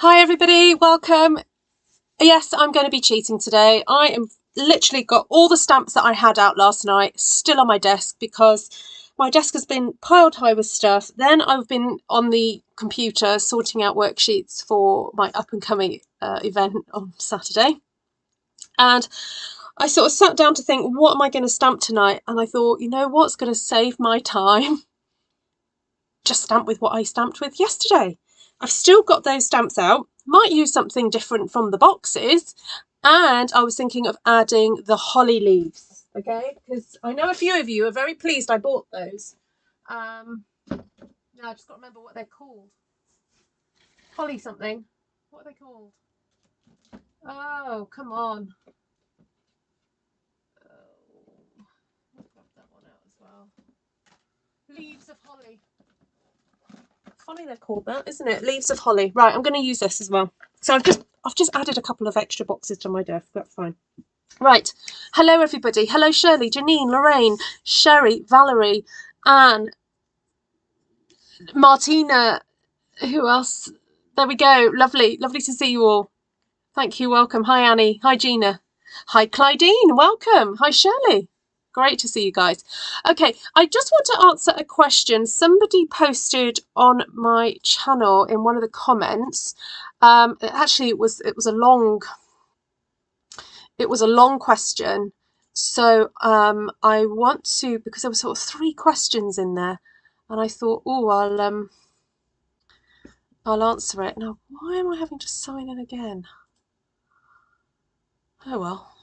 Hi everybody, welcome. Yes, I'm going to be cheating today. I am literally got all the stamps that I had out last night still on my desk because my desk has been piled high with stuff. Then I've been on the computer sorting out worksheets for my up and coming event on Saturday. And I sort of sat down to think, what am I going to stamp tonight? And I thought, you know what's going to save my time? Just stamp with what I stamped with yesterday. I've still got those stamps out. Might use something different from the boxes. And I was thinking of adding the holly leaves, okay? Because I know a few of you are very pleased I bought those. Now I just got to remember what they're called. Holly something. What are they called? Oh, come on. Oh, I'll grab that one out as well. Leaves of holly. Funny they're called that, isn't it? Leaves of holly. Right, I'm going to use this as well. So I've just added a couple of extra boxes to my desk. That's fine. Right. Hello, everybody. Hello, Shirley, Janine, Lorraine, Sherry, Valerie, Anne, Martina. Who else? There we go. Lovely. Lovely to see you all. Thank you. Welcome. Hi, Annie. Hi, Gina. Hi, Clydine. Welcome. Hi, Shirley. Great to see you guys. Okay, I just want to answer a question somebody posted on my channel in one of the comments. Actually, it was a long question. So I want to, because there were sort of 3 questions in there, and I thought, oh, I'll answer it. Now, why am I having to sign in again? Oh well.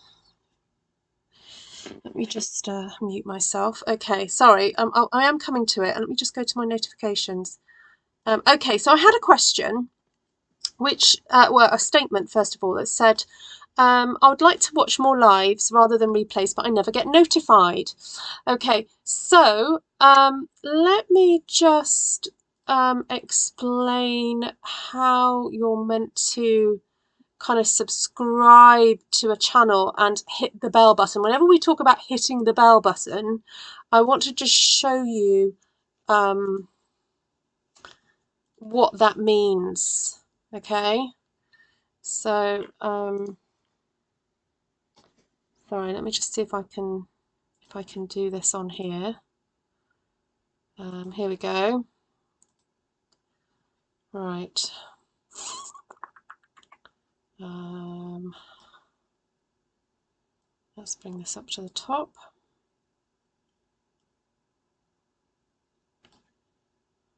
Let me just mute myself. Okay, sorry, I am coming to it. And let me just go to my notifications. Okay, so I had a question, which, well, a statement, first of all, that said, I would like to watch more lives rather than replays, but I never get notified. Okay, so let me just explain how you're meant to kind of subscribe to a channel and hit the bell button. Whenever we talk about hitting the bell button, I want to just show you what that means. Okay, so sorry, let me just see if I can do this on here. Here we go. Right. Let's bring this up to the top.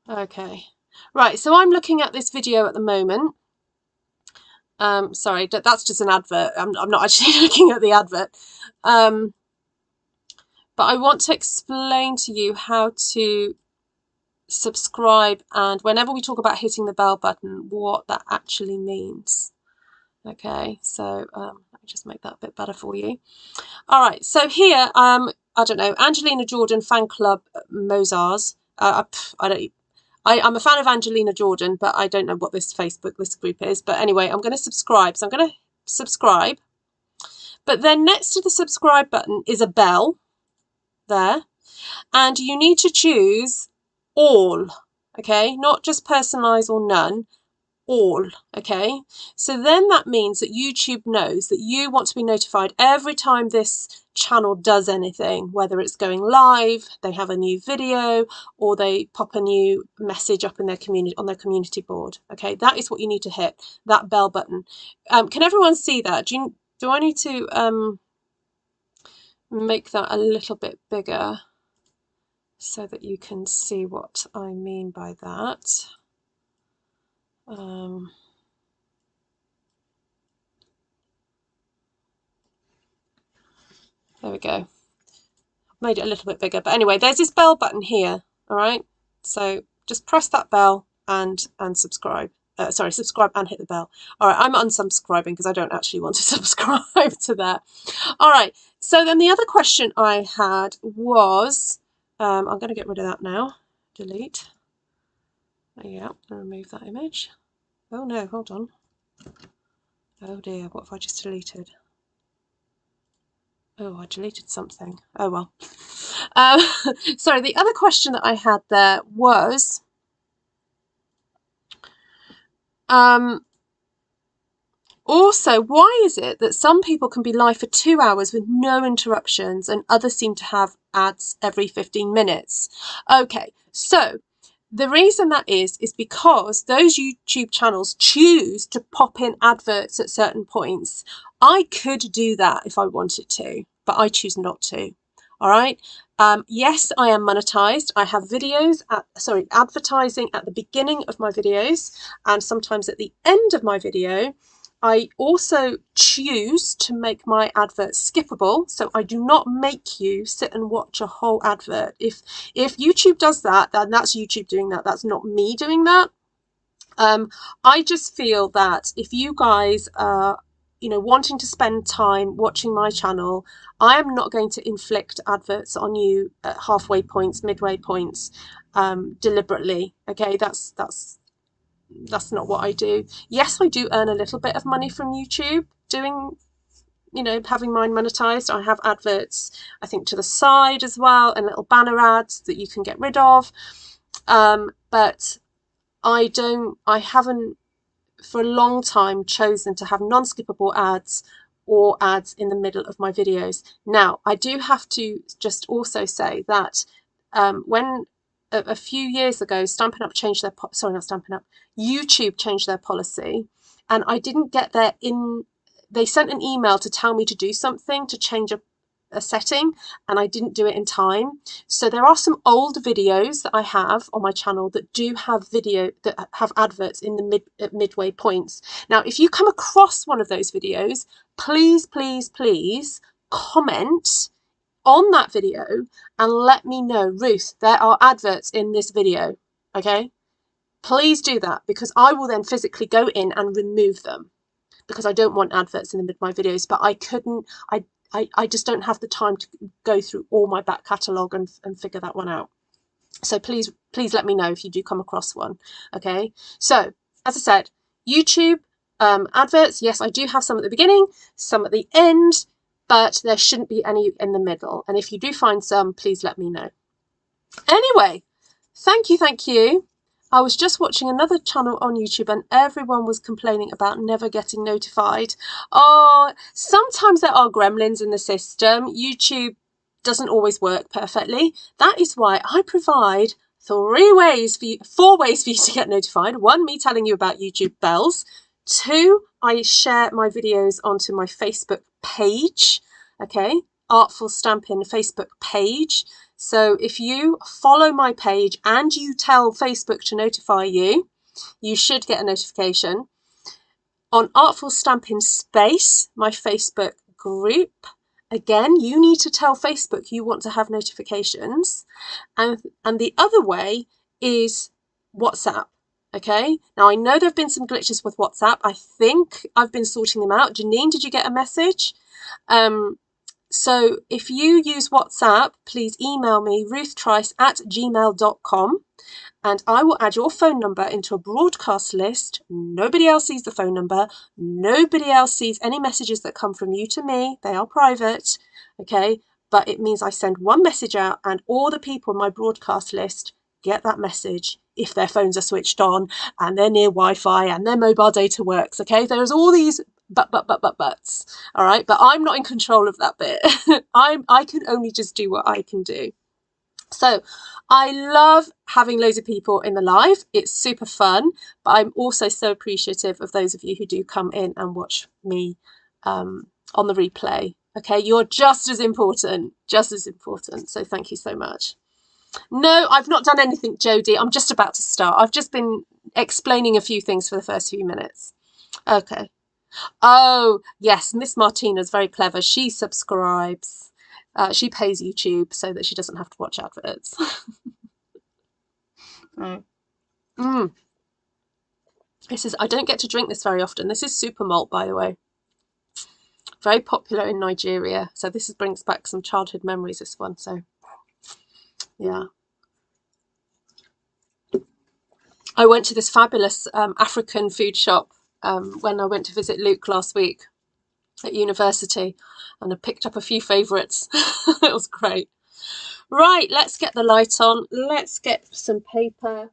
Okay, right, so I'm looking at this video at the moment. Sorry, that's just an advert. I'm not actually looking at the advert. But I want to explain to you how to subscribe, and whenever we talk about hitting the bell button, what that actually means. Okay, so let me just make that a bit better for you. All right, so here, I don't know, Angelina Jordan Fan Club Mozars. I'm a fan of Angelina Jordan, but I don't know what this group is. But anyway, I'm going to subscribe. So I'm going to subscribe. But then next to the subscribe button is a bell there. And you need to choose all, okay? Not just personalize or none, all, okay? So then that means that YouTube knows that you want to be notified every time this channel does anything, whether it's going live, they have a new video, or they pop a new message up in their community, on their community board. Okay, that is what you need to hit, that bell button. Can everyone see that? Do I need to make that a little bit bigger so that you can see what I mean by that? There we go. Made it a little bit bigger, but anyway, there's this bell button here. All right, so just press that bell and subscribe. Sorry, subscribe and hit the bell. All right, I'm unsubscribing because I don't actually want to subscribe to that. All right, so then the other question I had was, I'm going to get rid of that now. Delete. Yeah, remove that image. Oh no, hold on. Oh dear, what have I just deleted? Oh, I deleted something. Oh well. Sorry, the other question that I had there was, Also, why is it that some people can be live for 2 hours with no interruptions and others seem to have ads every 15 minutes? Okay, so the reason that is because those YouTube channels choose to pop in adverts at certain points. I could do that if I wanted to, but I choose not to. All right. Yes, I am monetized. I have videos advertising at the beginning of my videos and sometimes at the end of my video. I also choose to make my adverts skippable, so I do not make you sit and watch a whole advert. If YouTube does that, then that's YouTube doing that. That's not me doing that. I just feel that if you guys are, wanting to spend time watching my channel, I am not going to inflict adverts on you at halfway points, midway points, deliberately. Okay, that's not what I do. Yes, I do earn a little bit of money from YouTube doing, having mine monetized. I have adverts, I think, to the side as well, and little banner ads that you can get rid of. But I haven't for a long time chosen to have non-skippable ads or ads in the middle of my videos. Now, I do have to just also say that when a few years ago, YouTube changed their policy, and I didn't get they sent an email to tell me to do something, to change a setting, and I didn't do it in time. So there are some old videos that I have on my channel that do have adverts in the midway points. Now, if you come across one of those videos, please, please, please comment on that video and let me know, Ruth, there are adverts in this video. Okay, please do that, because I will then physically go in and remove them, because I don't want adverts in the mid of my videos. But I just don't have the time to go through all my back catalogue and figure that one out. So please let me know if you do come across one. Okay, so as I said, YouTube adverts, yes, I do have some at the beginning, some at the end, but there shouldn't be any in the middle. And if you do find some, please let me know. Anyway, thank you. I was just watching another channel on YouTube and everyone was complaining about never getting notified. Oh, sometimes there are gremlins in the system. YouTube doesn't always work perfectly. That is why I provide 4 ways for you to get notified. 1, me telling you about YouTube bells. 2, I share my videos onto my Facebook page. Okay, Artful Stampin Facebook page. So if you follow my page and you tell Facebook to notify you, you should get a notification. On Artful Stampin Space, my Facebook group, again, you need to tell Facebook you want to have notifications. And the other way is WhatsApp. Okay, now I know there have been some glitches with WhatsApp. I think I've been sorting them out. Janine, did you get a message? So if you use WhatsApp, please email me ruthtrice@gmail.com and I will add your phone number into a broadcast list. Nobody else sees the phone number. Nobody else sees any messages that come from you to me. They are private. Okay, but it means I send one message out and all the people in my broadcast list get that message if their phones are switched on and they're near Wi-Fi and their mobile data works. Okay, there's all these buts. All right, but I'm not in control of that bit. I can only just do what I can do. So I love having loads of people in the live. It's super fun, but I'm also so appreciative of those of you who do come in and watch me on the replay. Okay, you're just as important. So thank you so much. No, I've not done anything, Jodie. I'm just about to start. I've just been explaining a few things for the first few minutes. Okay. Oh, yes, Miss Martina's very clever. She subscribes. She pays YouTube so that she doesn't have to watch adverts. This is, I don't get to drink this very often. This is super malt, by the way. Very popular in Nigeria. So this brings back some childhood memories, this one. So, yeah. I went to this fabulous African food shop when I went to visit Luke last week at university, and I picked up a few favourites. It was great. Right, let's get the light on. Let's get some paper.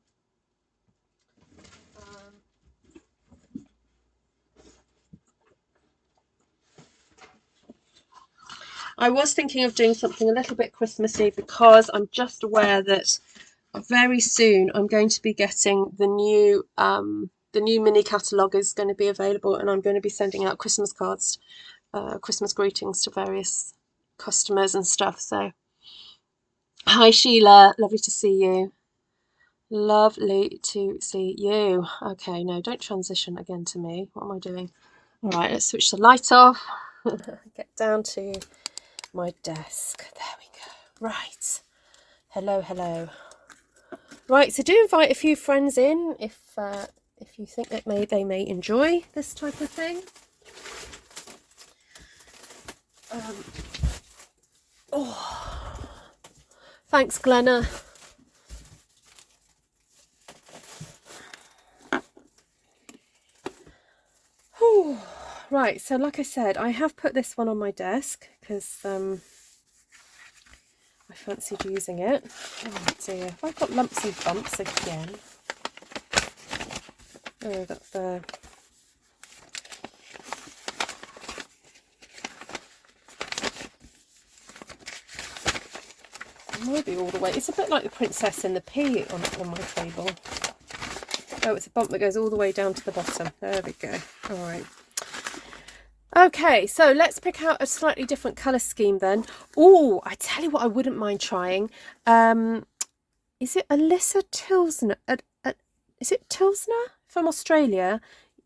I was thinking of doing something a little bit Christmassy because I'm just aware that very soon I'm going to be getting the new mini catalogue is going to be available, and I'm going to be sending out Christmas cards, Christmas greetings to various customers and stuff. So hi Sheila, lovely to see you. Lovely to see you. Okay, no, don't transition again to me. What am I doing? All right, let's switch the light off. Get down to my desk. There we go. Right. Hello, hello. Right, so do invite a few friends in if you think that they may enjoy this type of thing. Thanks, Glenna. Right, so like I said, I have put this one on my desk because I fancied using it. Oh dear, have I got lumps and bumps again? Oh, that's there. It might be all the way. It's a bit like the Princess and the Pea on my table. Oh, it's a bump that goes all the way down to the bottom. There we go. All right. Okay, so let's pick out a slightly different colour scheme then. Oh, I tell you what I wouldn't mind trying. Is it Alyssa Tilsner? Is it Tilsner from Australia?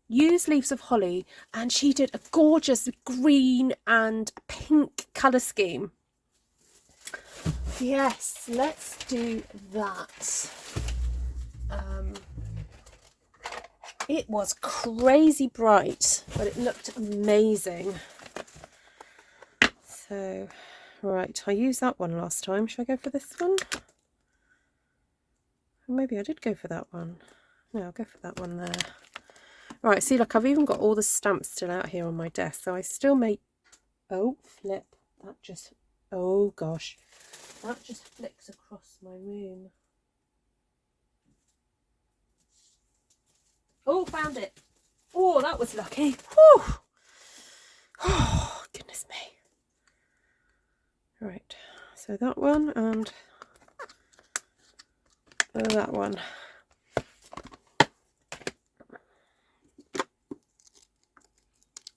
Use Leaves of Holly, and she did a gorgeous green and pink colour scheme. Yes, let's do that. It was crazy bright, but it looked amazing. So, right, I used that one last time. Should I go for this one? Maybe I did go for that one. No, I'll go for that one there. Right, see, look, I've even got all the stamps still out here on my desk, so I still may... Oh, flip. That just... Oh, gosh. That just flicks across my room. Oh, found it. Oh, that was lucky. Whew. Oh, goodness me. Right, so that one and that one.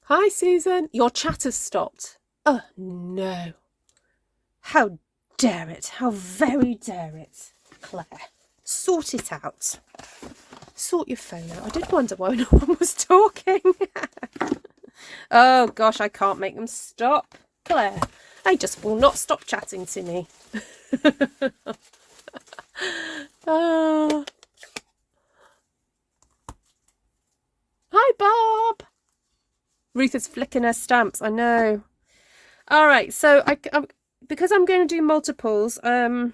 Hi, Susan. Your chat has stopped. Oh, no. How dare it. How very dare it. Claire, sort it out. Sort your phone out. I did wonder why no one was talking. Oh, gosh, I can't make them stop. Claire, they just will not stop chatting to me. Oh. Hi, Bob. Ruth is flicking her stamps. I know. All right, so because I'm going to do multiples, you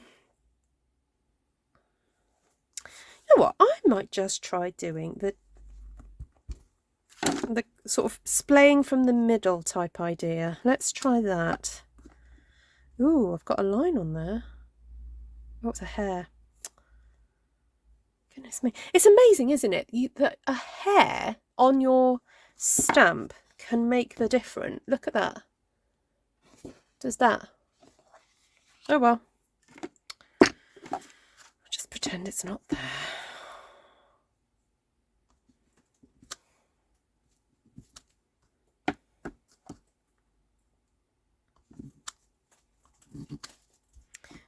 know what? I might just try doing the sort of splaying from the middle type idea. Let's try that. Ooh, I've got a line on there. Oh, it's a hair. Goodness me. It's amazing, isn't it? That a hair on your stamp can make the difference. Look at that. Does that? Oh, well. I'll just pretend it's not there.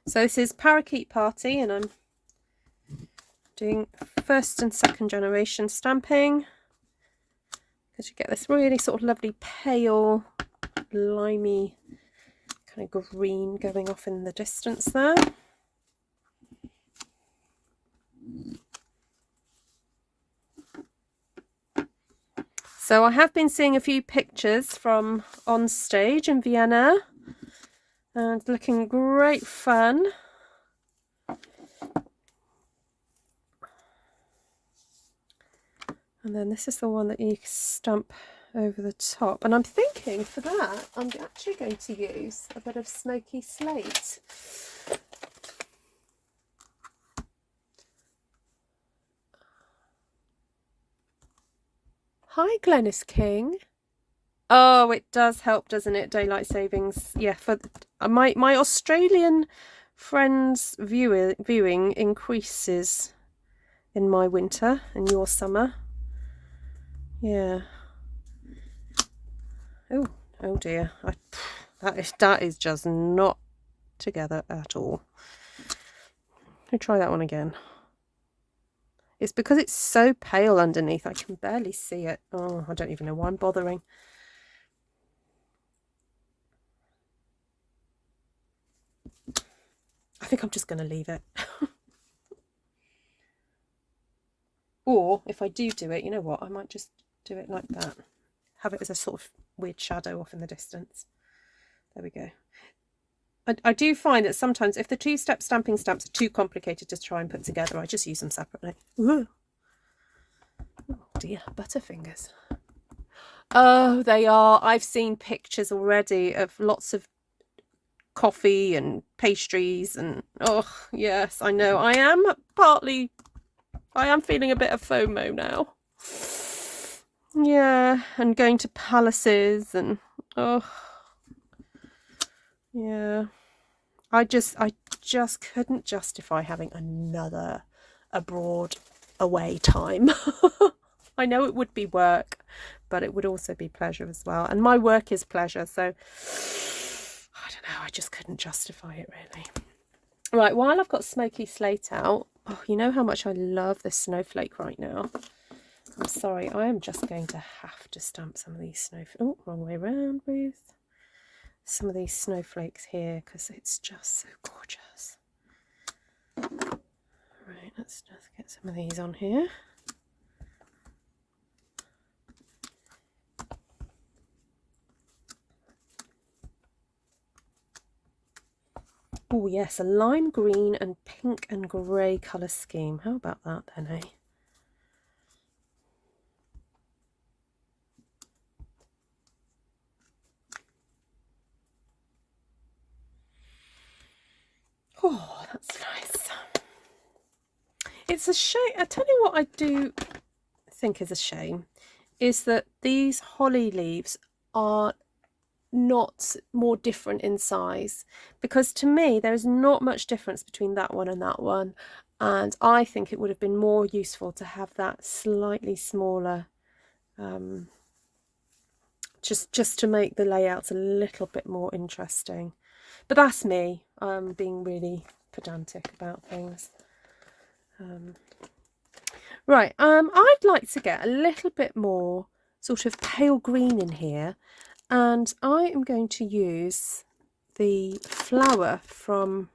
So this is Parakeet Party, and I'm doing first and second generation stamping because you get this really sort of lovely pale, limey kind of green going off in the distance there. So I have been seeing a few pictures from on stage in Vienna, and looking great fun. And then this is the one that you stamp over the top. And I'm thinking for that, I'm actually going to use a bit of Smoky Slate. Hi, Glennis King. Oh, it does help, doesn't it? Daylight savings. Yeah, for my Australian friends' viewing increases in my winter and your summer. Yeah. Oh dear. That is just not together at all. Let me try that one again. It's because it's so pale underneath, I can barely see it. Oh, I don't even know why I'm bothering. I think I'm just going to leave it. Or if I do it, you know what? I might just do it like that. Have it as a sort of weird shadow off in the distance. There we go. I do find that sometimes if the two-step stamping stamps are too complicated to try and put together, I just use them separately. Ooh. Oh dear, butterfingers. Oh, they are. I've seen pictures already of lots of coffee and pastries and oh yes, I know. I am feeling a bit of FOMO now. Yeah, and going to palaces and oh yeah. I just couldn't justify having another abroad away time. I know it would be work, but it would also be pleasure as well. And my work is pleasure, so I don't know, I just couldn't justify it really. Right, while I've got Smoky Slate out, oh, you know how much I love this snowflake right now. I'm sorry, I am just going to have to stamp some of these snowflakes. Oh, wrong way around, Ruth. Some of these snowflakes here because it's just so gorgeous. Right, let's just get some of these on here. Oh yes, a lime green and pink and grey colour scheme. How about that then, eh? Oh, that's nice. It's a shame. I tell you what I do think is a shame is that these holly leaves are not more different in size, because to me there is not much difference between that one and that one, and I think it would have been more useful to have that slightly smaller, just to make the layouts a little bit more interesting. But that's me being really pedantic about things. Right, I'd like to get a little bit more sort of pale green in here, and I am going to use the flower from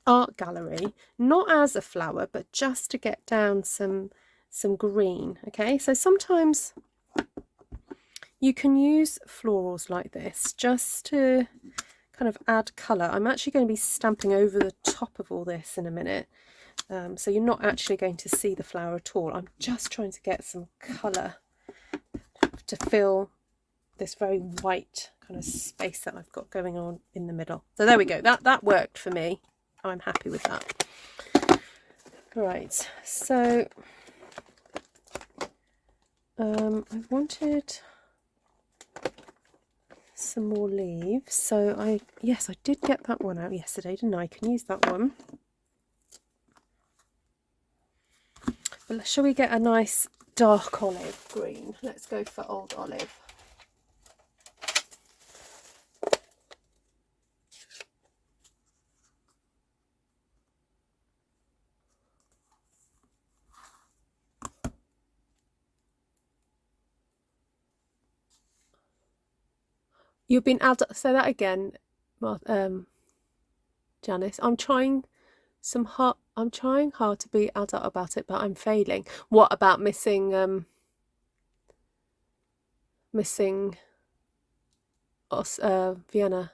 Art Gallery, not as a flower, but just to get down some green. Okay, so sometimes you can use florals like this just to kind of add colour. I'm actually going to be stamping over the top of all this in a minute, so you're not actually going to see the flower at all. I'm just trying to get some colour to fill this very white kind of space that I've got going on in the middle. So there we go, that worked for me. I'm happy with that. Right, so I wanted some more leaves, so yes, I did get that one out yesterday, didn't I? Can use that one. But shall we get a nice dark olive green? Let's go for old olive. You've been adult. Say that again, Janice. I'm trying hard to be adult about it, but I'm failing. What about missing Vienna?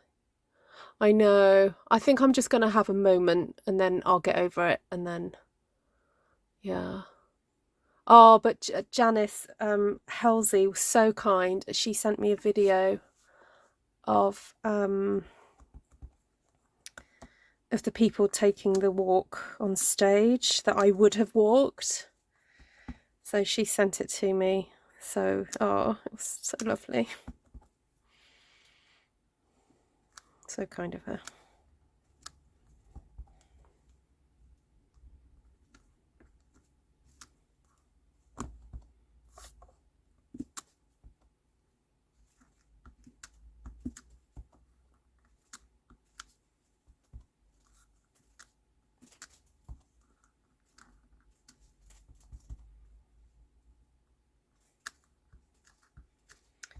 I know. I think I'm just gonna have a moment and then I'll get over it, and then yeah. Oh, but Janice Halsey was so kind. She sent me a video of the people taking the walk on stage that I would have walked. So she sent it to me. So, oh, it was so lovely. So kind of her.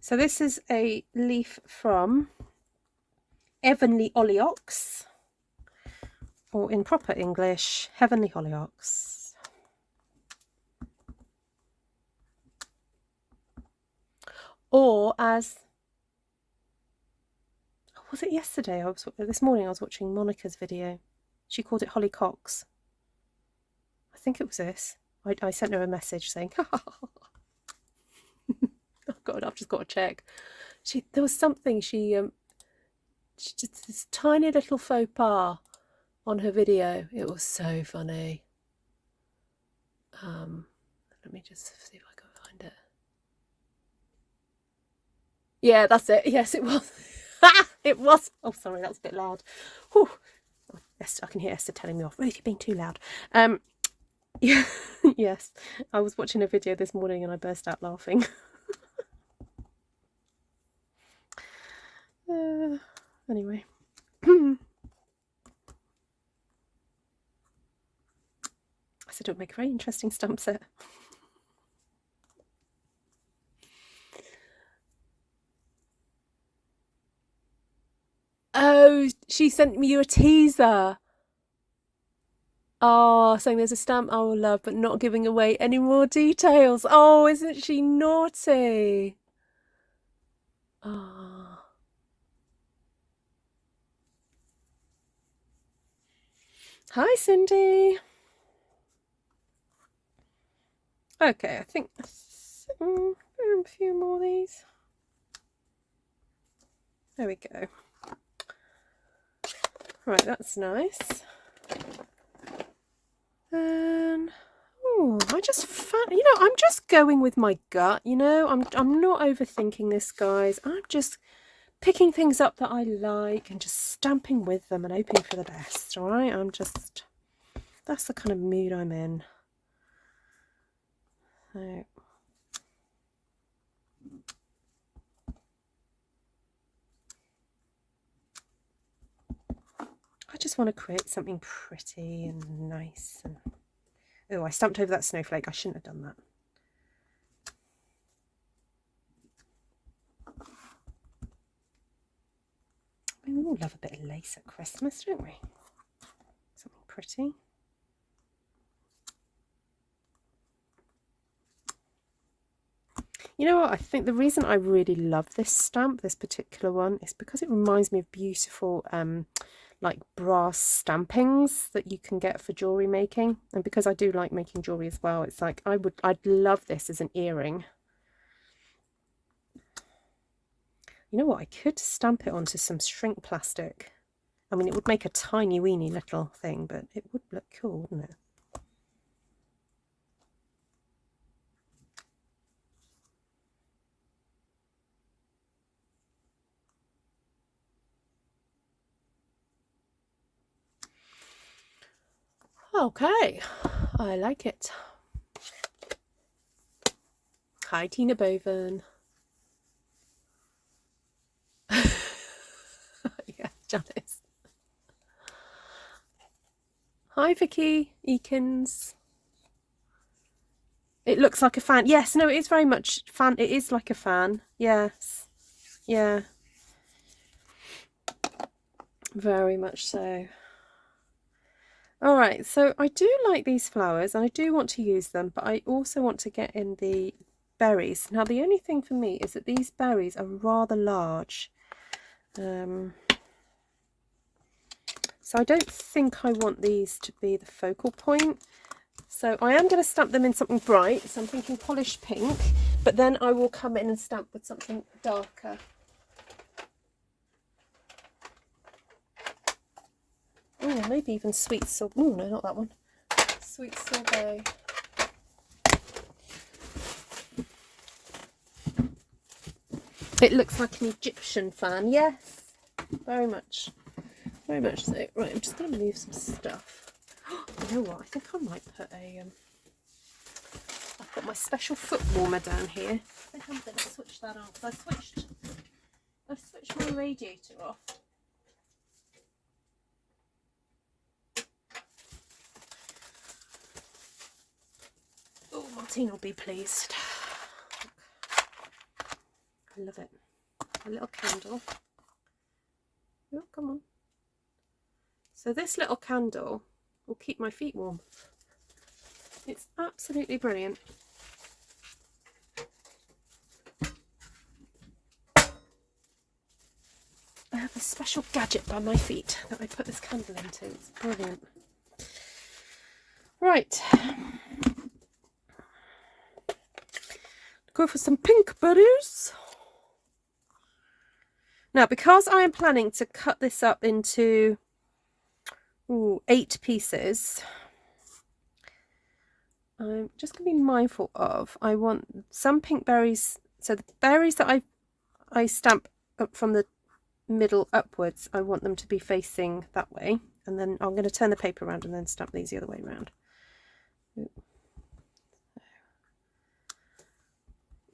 So this is a leaf from Heavenly Hollyhocks, or in proper English, Heavenly Hollyhocks. Or as, was it yesterday? This morning I was watching Monica's video. She called it Hollyhocks. I think it was this. I sent her a message saying, oh God, I've just got to check. There was something she just this tiny little faux pas on her video. It was so funny. Let me just see if I can find it. Yeah, that's it. Yes, it was. It was. Oh, sorry, that was a bit loud. Whew. Oh, Esther, I can hear Esther telling me off. Ruth, you're being too loud. Yeah, yes. I was watching a video this morning and I burst out laughing. Anyway. I said it would make a very interesting stamp set. Oh, she sent me you a teaser. Oh, saying there's a stamp I will love, but not giving away any more details. Oh, isn't she naughty? Oh. Hi, Cindy. Okay, I think a few more of these. There we go. Right, that's nice. And I just found, I'm just going with my gut. I'm not overthinking this, guys. I'm just picking things up that I like and just stamping with them and hoping for the best. All right, that's the kind of mood I'm in. So. I just want to create something pretty and nice. And oh, I stamped over that snowflake. I shouldn't have done that. I mean, we all love a bit of lace at Christmas, don't we? Something pretty. You know what? I think the reason I really love this stamp, this particular one, is because it reminds me of beautiful like brass stampings that you can get for jewellery making. And because I do like making jewellery as well, it's like I'd love this as an earring. You know what? I could stamp it onto some shrink plastic. I mean, it would make a tiny weeny little thing, but it would look cool, wouldn't it? Okay, I like it. Hi, Tina Boven. Yeah, Janice. Hi, Vicky Eakins. It looks like a fan. Yes, no, it is very much fan. It is like a fan. Yes. Yeah. Very much so. All right, so I do like these flowers and I do want to use them, but I also want to get in the berries. Now, the only thing for me is that these berries are rather large. So I don't think I want these to be the focal point. So I am going to stamp them in something bright. So I'm thinking polished pink, but then I will come in and stamp with something darker. Oh, maybe even sweet sorbet. Oh, no, not that one. Sweet sorbet. It looks like an Egyptian fan, yes. Very much so. Right, I'm just going to move some stuff. You know what? I think I might put a I've got my special foot warmer down here. I think I'm going to switch that on because I've switched my radiator off. Oh, Martine will be pleased. I love it. A little candle. Oh, come on. So this little candle will keep my feet warm. It's absolutely brilliant. I have a special gadget by my feet that I put this candle into. It's brilliant. Right. Go for some pink berries. Now, because I am planning to cut this up into 8 pieces, I'm just going to be mindful of, I want some pink berries, so the berries that I stamp up from the middle upwards, I want them to be facing that way, and then I'm going to turn the paper around and then stamp these the other way around.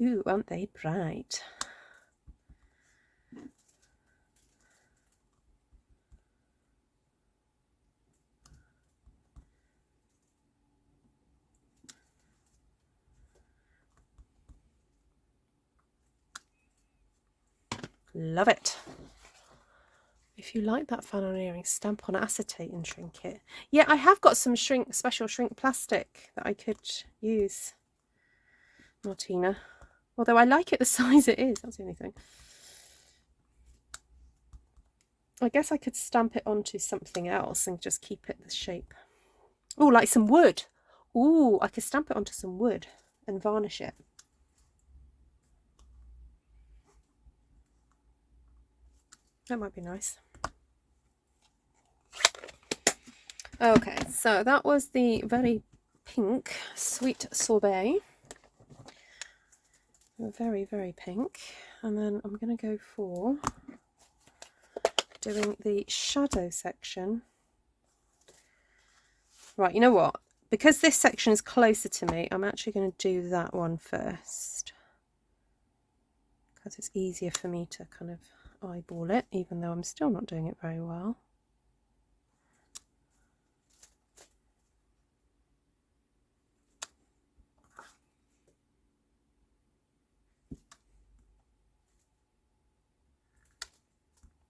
Ooh, aren't they bright? Love it. If you like that fan on earring, stamp on acetate and shrink it. Yeah, I have got some special shrink plastic that I could use, Martina. Although I like it the size it is, that's the only thing. I guess I could stamp it onto something else and just keep it the shape. Oh, like some wood. Oh, I could stamp it onto some wood and varnish it. That might be nice. Okay, so that was the very pink sweet sorbet. Very, very pink. And then I'm going to go for doing the shadow section. Right, you know what? Because this section is closer to me, I'm actually going to do that one first. Because it's easier for me to kind of eyeball it, even though I'm still not doing it very well.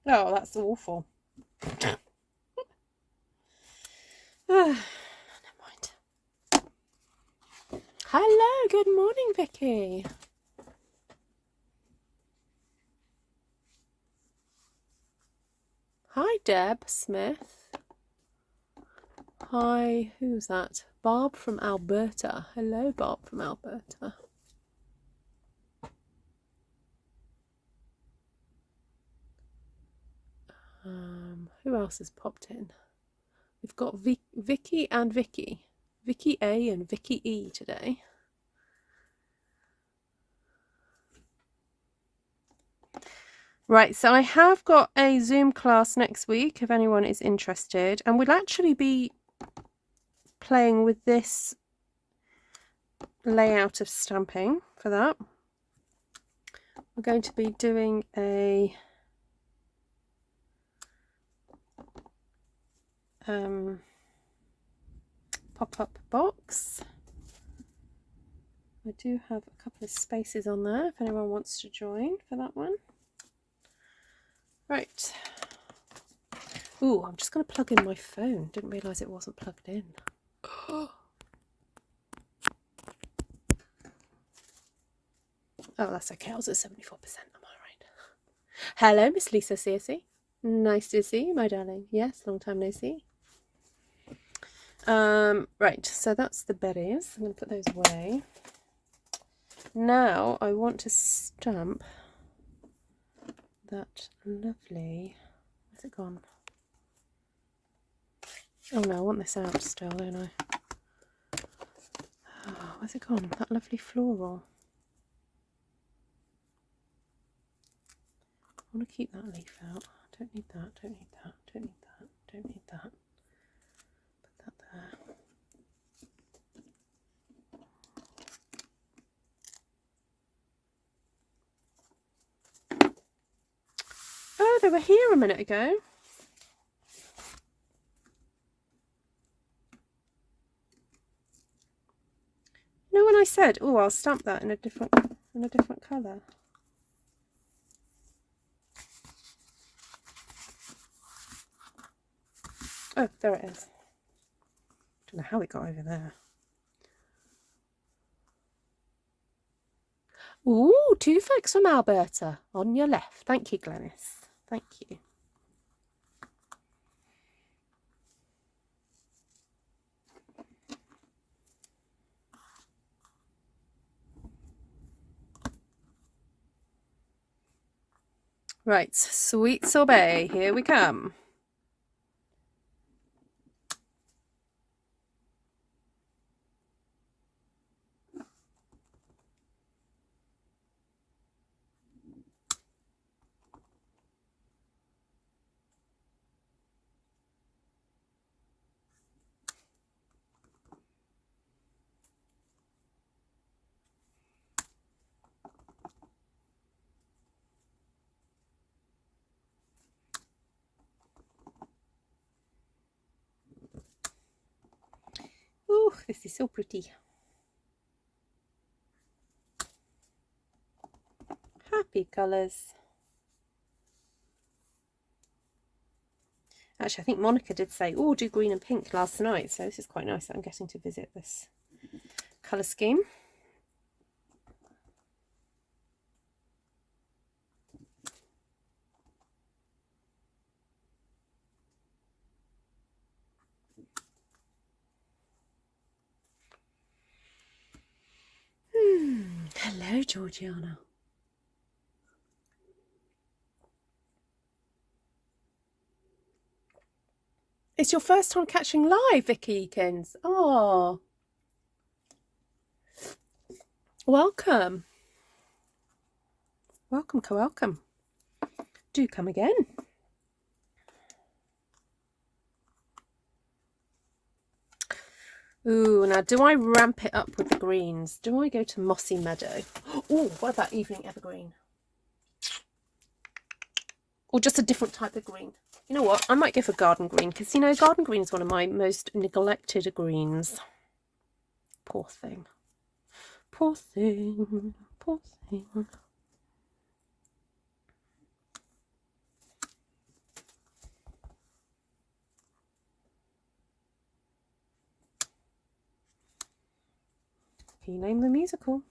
Oh, that's awful. Never mind. Hello, good morning, Vicky. Hi, Deb Smith. Hi, who's that? Barb from Alberta. Hello, Barb from Alberta. Who else has popped in? We've got Vicky and Vicky. Vicky A and Vicky E today. Right, so I have got a Zoom class next week if anyone is interested, and we'll actually be playing with this layout of stamping for that. We're going to be doing a pop-up box. I do have a couple of spaces on there if anyone wants to join for that one. Right. Ooh, I'm just going to plug in my phone. Didn't realise it wasn't plugged in. Oh, that's okay. I was at 74%. I'm all right. Hello, Miss Lisa CSE. Nice to see you, my darling. Yes, long time no see. Right, so that's the berries. I'm going to put those away. Now I want to stamp that lovely... Where's it gone? Oh no, I want this out still, don't I? Oh, where's it gone? That lovely floral. I want to keep that leaf out. don't need that, don't need that, don't need that, don't need that. Put that there. Oh, they were here a minute ago. You know when I said, oh, I'll stamp that in a different colour. Oh, there it is. Don't know how it got over there. Ooh, 2 facts from Alberta on your left. Thank you, Glenys. Thank you. Right, sweet sorbet, here we come. Ooh, this is so pretty. Happy colours. Actually, I think Monica did say, oh, do green and pink last night. So this is quite nice that I'm getting to visit this colour scheme. Hello, Georgiana. It's your first time catching live, Vicky Eakins. Oh, welcome. Welcome, welcome. Do come again. Ooh, now do I ramp it up with the greens? Do I go to Mossy Meadow? Oh, what about Evening Evergreen? Or just a different type of green? You know what? I might go for Garden Green because, you know, Garden Green is one of my most neglected greens. Poor thing. Poor thing. Poor thing. Can you name the musical?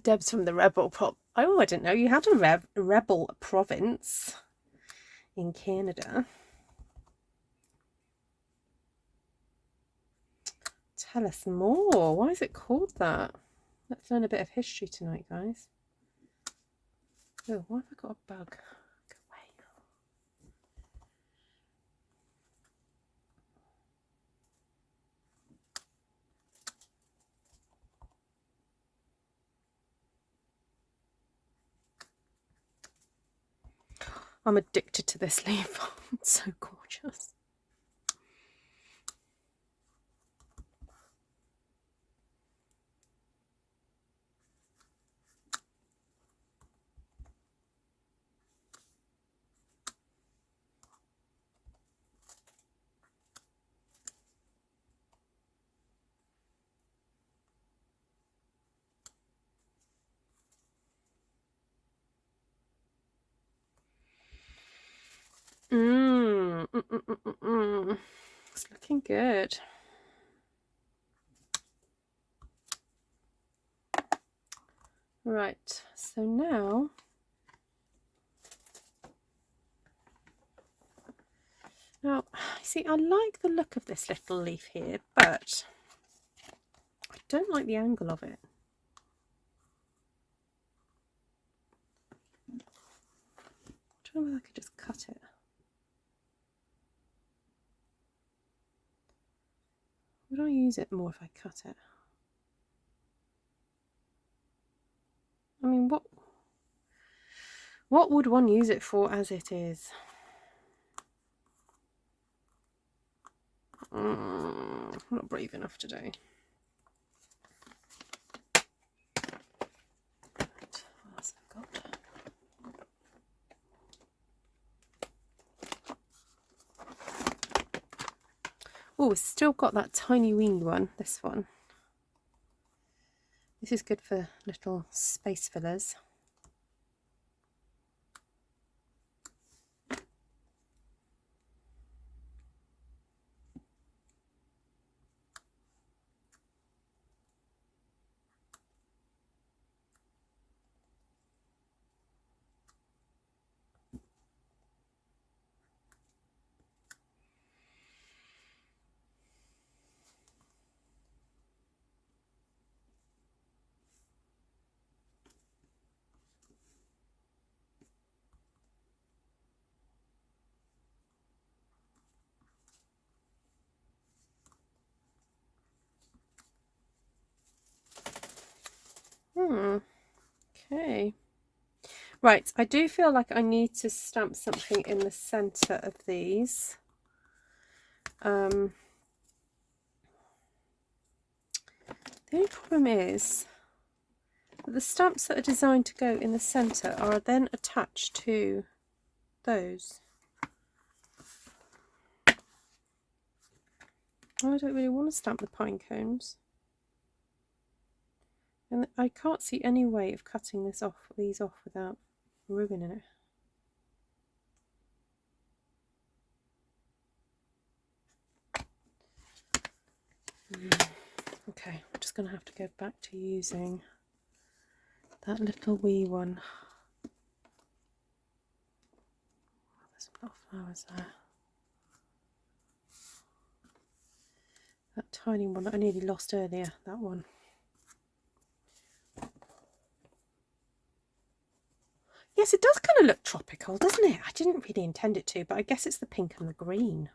Deb's from the Rebel Pop. Oh, I didn't know you had a Rebel province in Canada. Tell us more. Why is it called that? Let's learn a bit of history tonight, guys. Oh, why have I got a bug? Go away. I'm addicted to this leaf. It's so gorgeous. It's looking good. Right, so now see, I like the look of this little leaf here, but I don't like the angle of it. I don't know whether I could just cut it. Would I use it more if I cut it? I mean, what would one use it for as it is? I'm not brave enough today. Right, what else have I got? Oh, it's still got that tiny weeny one, this one. This is good for little space fillers. Okay. Right, I do feel like I need to stamp something in the centre of these. The only problem is that the stamps that are designed to go in the centre are then attached to those. I don't really want to stamp the pine cones. And I can't see any way of cutting these off without ruining it. Okay, I'm just going to have to go back to using that little wee one. There's some little flowers there. That tiny one that I nearly lost earlier, that one. Yes, it does kind of look tropical, doesn't it? I didn't really intend it to, but I guess it's the pink and the green.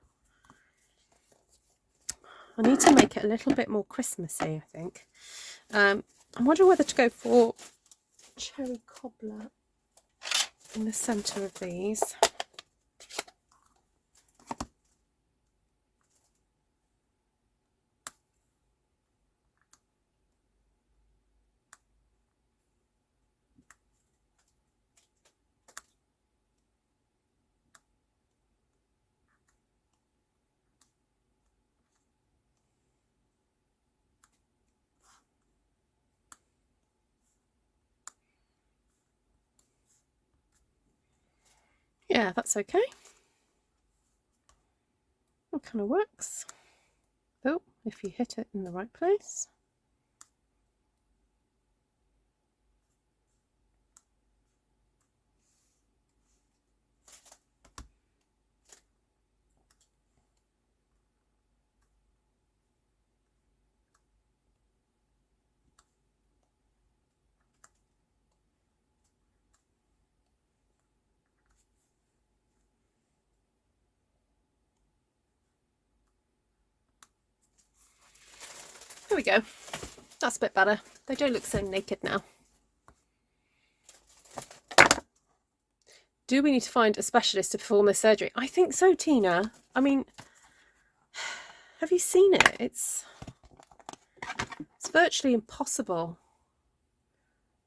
I need to make it a little bit more Christmassy, I think. I'm wondering whether to go for cherry cobbler in the centre of these. Yeah, that's okay. That kind of works. Oh, if you hit it in the right place. There we go. That's a bit better. They don't look so naked now. Do we need to find a specialist to perform this surgery? I think so, Tina. I mean, have you seen it? It's virtually impossible.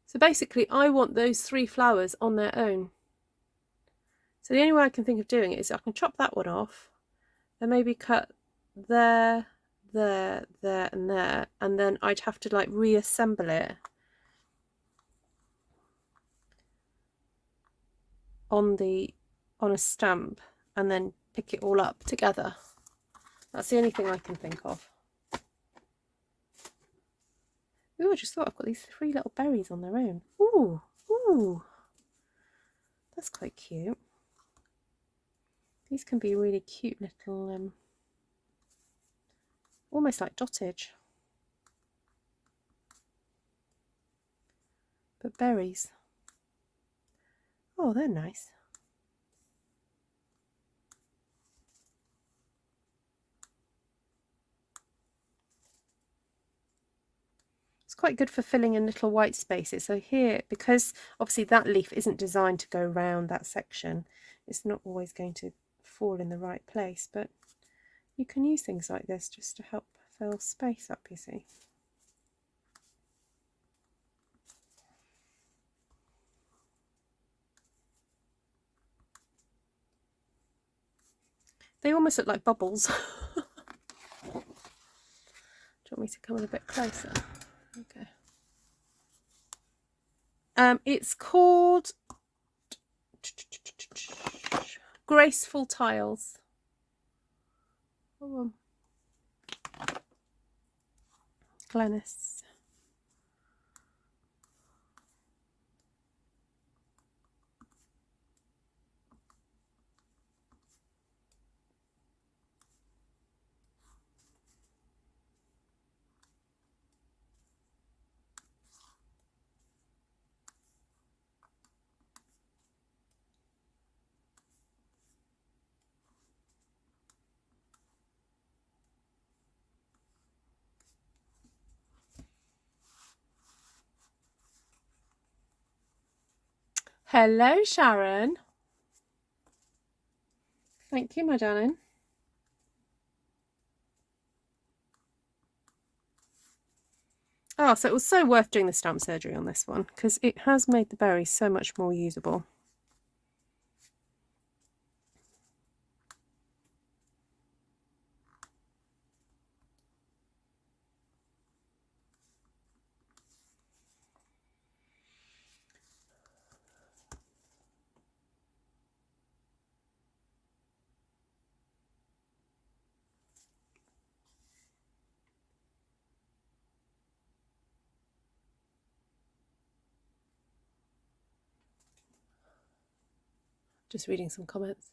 So basically, I want those 3 flowers on their own. So the only way I can think of doing it is I can chop that one off, then maybe cut there, there, there, and there, and then I'd have to like reassemble it on a stamp and then pick it all up together. That's the only thing I can think of. Ooh, I just thought I've got these 3 little berries on their own. Ooh, ooh, that's quite cute. These can be really cute little, almost like dotage. But berries. Oh, they're nice. It's quite good for filling in little white spaces. So here, because obviously that leaf isn't designed to go round that section, it's not always going to fall in the right place, but you can use things like this just to help fill space up, you see. They almost look like bubbles. Do you want me to come in a bit closer? Okay. It's called Graceful Tiles. Oh, Glennis. Hello, Sharon. Thank you, my darling. Oh, so it was so worth doing the stamp surgery on this one because it has made the berries so much more usable. Just reading some comments.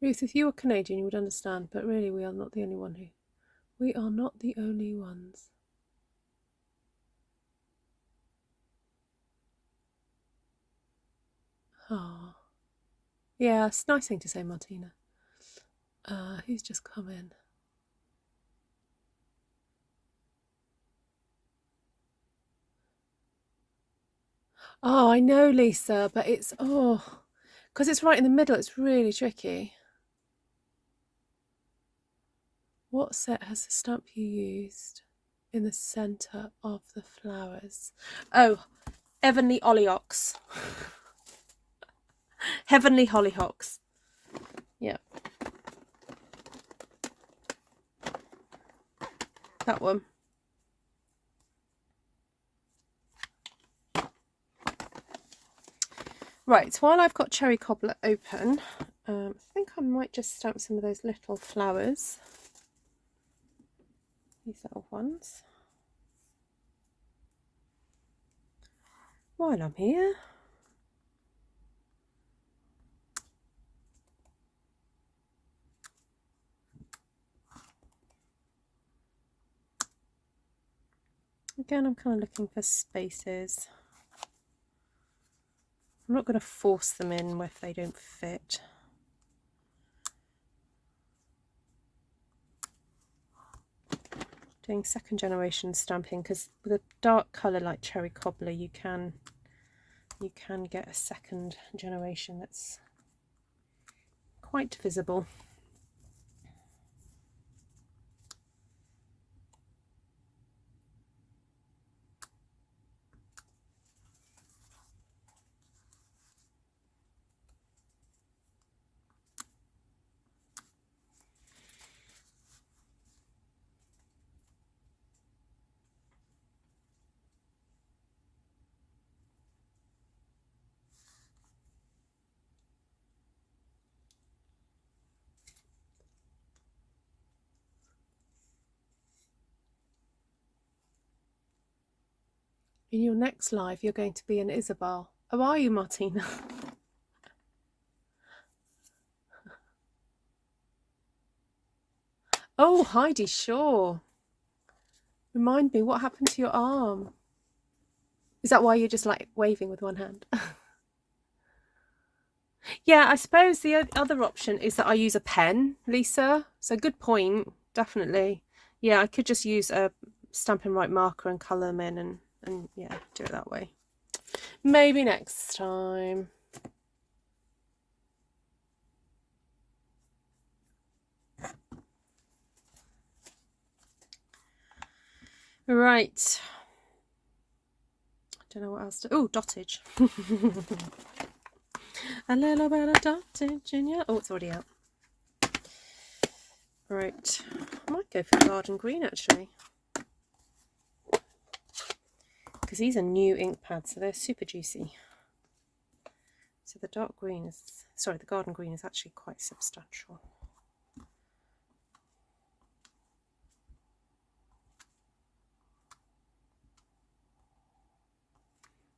Ruth, if you were Canadian, you would understand, but really we are not the only one who... We are not the only ones. Oh. Yeah, it's a nice thing to say, Martina. Who's just come in? Oh, I know, Lisa, but it's... Oh, because it's right in the middle, it's really tricky. What set has the stamp you used in the centre of the flowers? Oh, Heavenly Hollyhocks. Heavenly Hollyhocks. Yeah. That one. Right, so while I've got Cherry Cobbler open, I think I might just stamp some of those little flowers. These little ones. While I'm here. Again, I'm kind of looking for spaces. I'm not going to force them in if they don't fit. Doing second generation stamping because with a dark colour like Cherry Cobbler you can get a second generation that's quite visible. In your next live, you're going to be an Isabel. Oh, are you, Martina? Oh, Heidi, sure. Remind me, what happened to your arm? Is that why you're just like waving with one hand? Yeah, I suppose the other option is that I use a pen, Lisa. So good point, definitely. Yeah, I could just use a Stampin' Right marker and colour them in and yeah, do it that way. Maybe next time. Right. I don't know what else to... Oh, dottage. A little bit of dottage in your... Oh, it's already out. Right. I might go for garden green, actually. Because these are new ink pads, so they're super juicy. So the dark green is... Sorry, the garden green is actually quite substantial.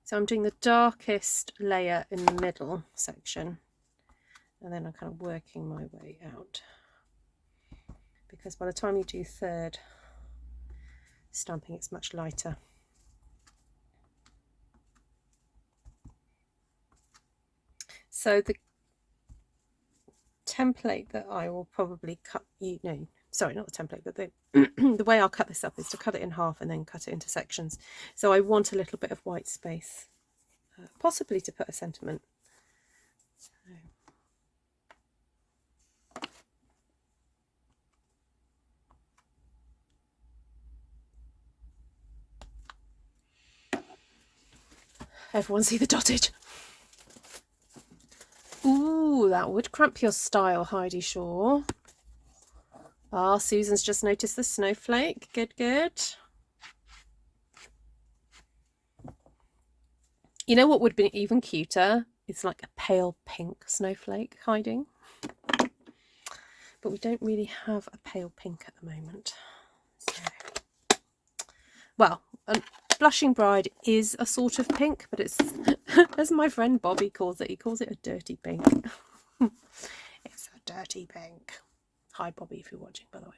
So I'm doing the darkest layer in the middle section, and then I'm kind of working my way out, because by the time you do third stamping it's much lighter. So the template that I will probably cut, sorry, not the template, but the way I'll cut this up is to cut it in half and then cut it into sections. So I want a little bit of white space, possibly to put a sentiment. Everyone see the dottage? Ooh, that would cramp your style, Heidi Shaw. Ah, Susan's just noticed the snowflake. Good, good. You know what would be even cuter? It's like a pale pink snowflake hiding. But we don't really have a pale pink at the moment. So, well, Blushing Bride is a sort of pink, but it's, as my friend Bobby calls it, he calls it a dirty pink. It's a dirty pink. Hi Bobby, if you're watching, by the way.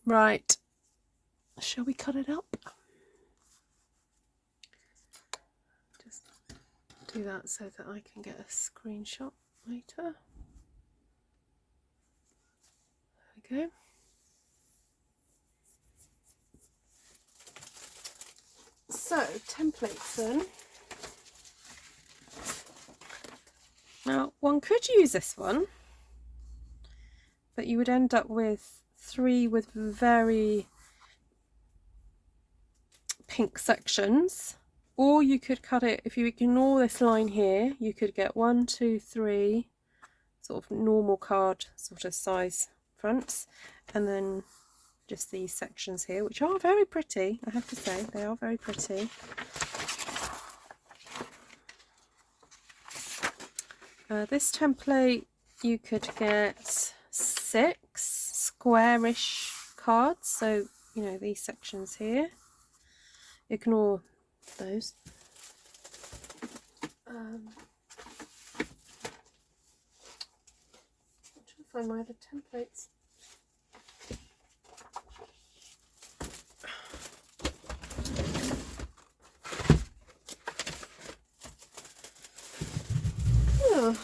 Right. Shall we cut it up? Just do that so that I can get a screenshot later. There we go. So, templates then. Now, one could use this one, but you would end up with 3 with very pink sections, or you could cut it, if you ignore this line here, you could get 1, 2, 3 sort of normal card sort of size fronts, and then just these sections here, which are very pretty, I have to say, they are very pretty. This template you could get 6 squarish cards, so you know these sections here, ignore those. I'm trying to find my other templates. Oh,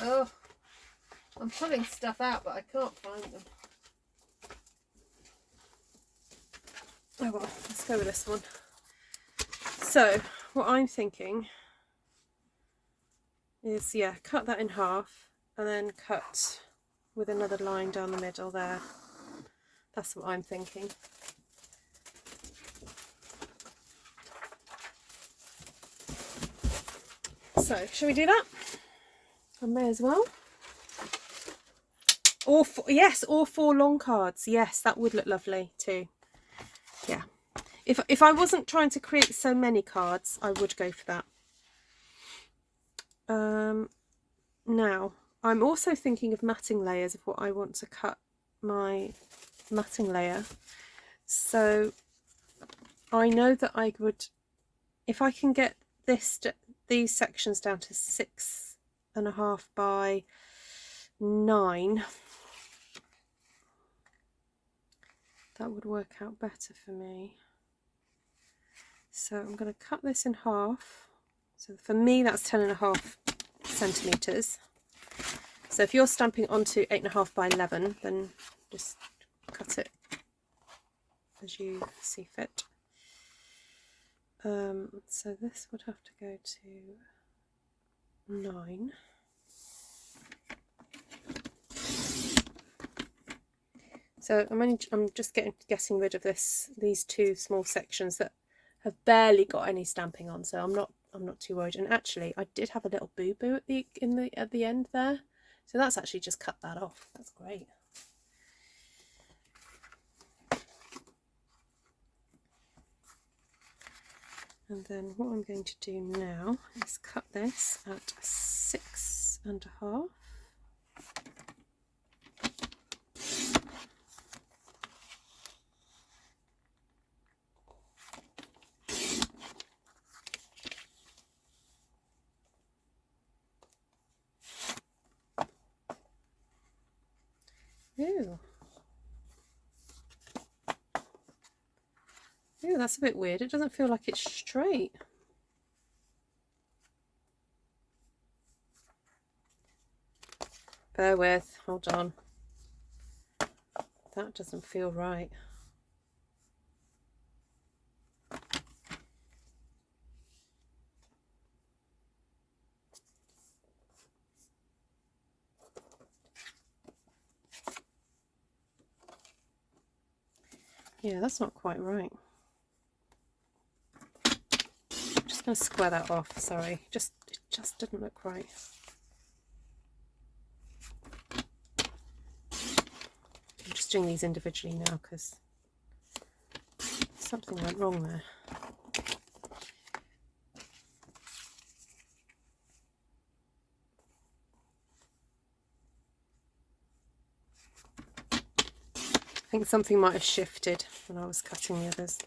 oh, I'm pulling stuff out, but I can't find them. Oh well, let's go with this one. So, what I'm thinking is, yeah, cut that in half and then cut with another line down the middle there. That's what I'm thinking. So, shall we do that? I may as well. Or yes, or 4 long cards. Yes, that would look lovely too. Yeah. If I wasn't trying to create so many cards, I would go for that. Now, I'm also thinking of matting layers of what I want to cut my matting layer. So I know that I would, if I can get these sections down to 6.5 by 9, that would work out better for me. So I'm going to cut this in half. So for me, that's 10.5 centimetres. So if you're stamping onto 8.5 by 11, then just cut it as you see fit. So this would have to go to 9. So I'm just getting rid of these two small sections that have barely got any stamping on. So I'm not too worried. And actually, I did have a little boo-boo at the end there. So that's actually just cut that off. That's great. And then what I'm going to do now is cut this at 6.5. Ooh. Ooh, that's a bit weird. It doesn't feel like it's straight. Bear with, hold on. That doesn't feel right. Yeah, that's not quite right. I'm just going to square that off, sorry. It just didn't look right. I'm just doing these individually now because something went wrong there. I think something might have shifted when I was cutting the others.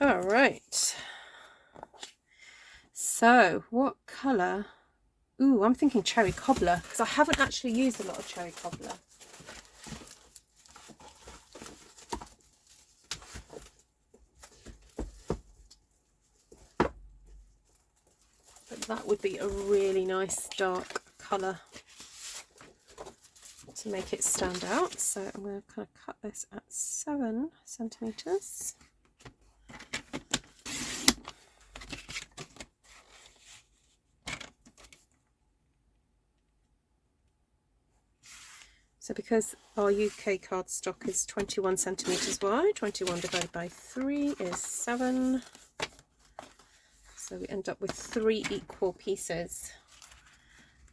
All right. So what colour? Ooh, I'm thinking cherry cobbler because I haven't actually used a lot of cherry cobbler. But that would be a really nice dark colour to make it stand out. So I'm going to kind of cut this at 7 centimetres. So because our UK cardstock is 21 centimetres wide, 21 divided by 3 is 7. So we end up with 3 equal pieces.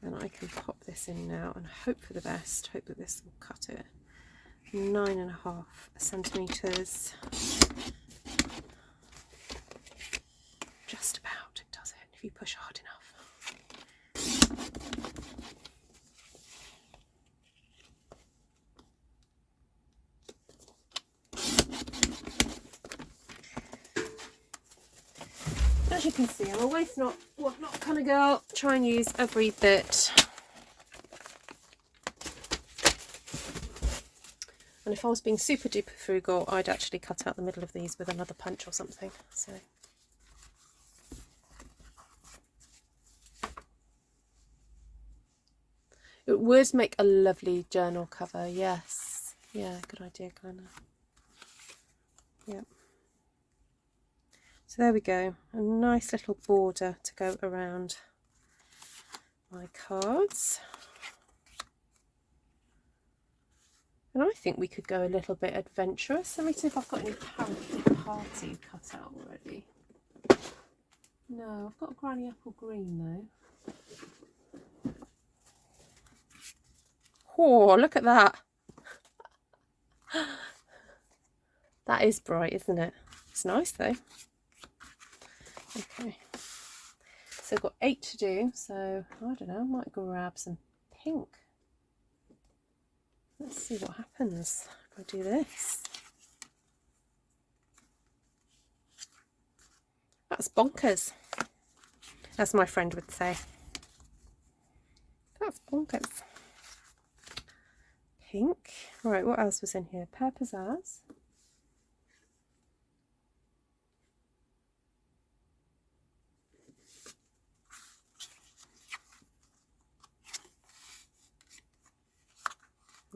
And I can pop this in now and hope for the best. Hope that this will cut it. 9.5 centimetres. Just about, it does it, if you push hard enough. As you can see, I'm a waste not kind of girl. Try and use every bit. And if I was being super duper frugal, I'd actually cut out the middle of these with another punch or something. So it would make a lovely journal cover. Yes, yeah, good idea, Glenna. Yep. So there we go, a nice little border to go around my cards. And I think we could go a little bit adventurous. Let me see if I've got any Parakeet Party cut out already. No, I've got a Granny Apple Green though. Oh, look at that. That is bright, isn't it? It's nice though. Okay, so I've got 8 to do, so I don't know, I might grab some pink. Let's see what happens if I do this. That's bonkers, as my friend would say. That's bonkers. Pink. Right, what else was in here? Pear Pizzazz.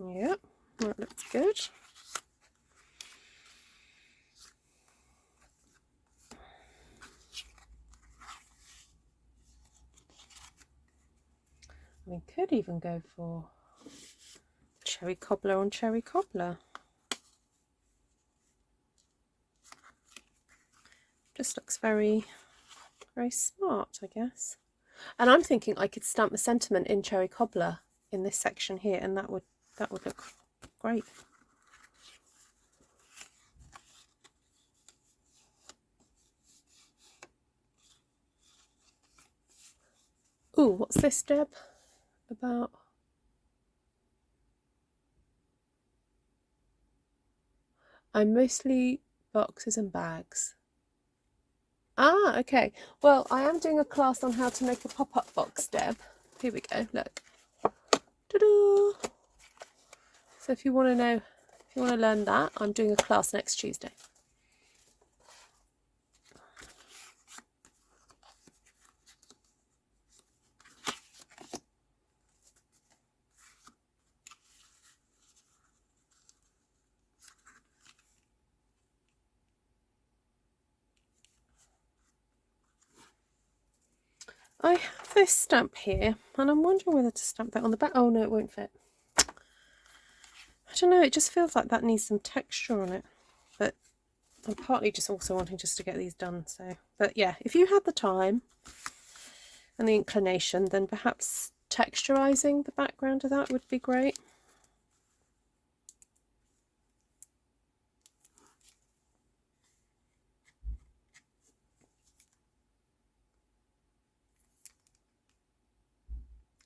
Yep, that looks good. We could even go for cherry cobbler on cherry cobbler. Just looks very, very smart, I guess. And I'm thinking I could stamp the sentiment in cherry cobbler in this section here, and that would look great. Ooh, what's this, Deb? About I'm mostly boxes and bags. Ah, okay. Well, I am doing a class on how to make a pop-up box, Deb. Here we go, look. Ta-da! So if you want to know, if you want to learn that, I'm doing a class next Tuesday. I have this stamp here, and I'm wondering whether to stamp that on the back. Oh no, it won't fit. I don't know, it just feels like that needs some texture on it. But I'm partly just also wanting just to get these done. So, but yeah, if you had the time and the inclination, then perhaps texturizing the background of that would be great.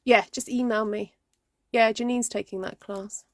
Yeah, just email me. Yeah, Janine's taking that class.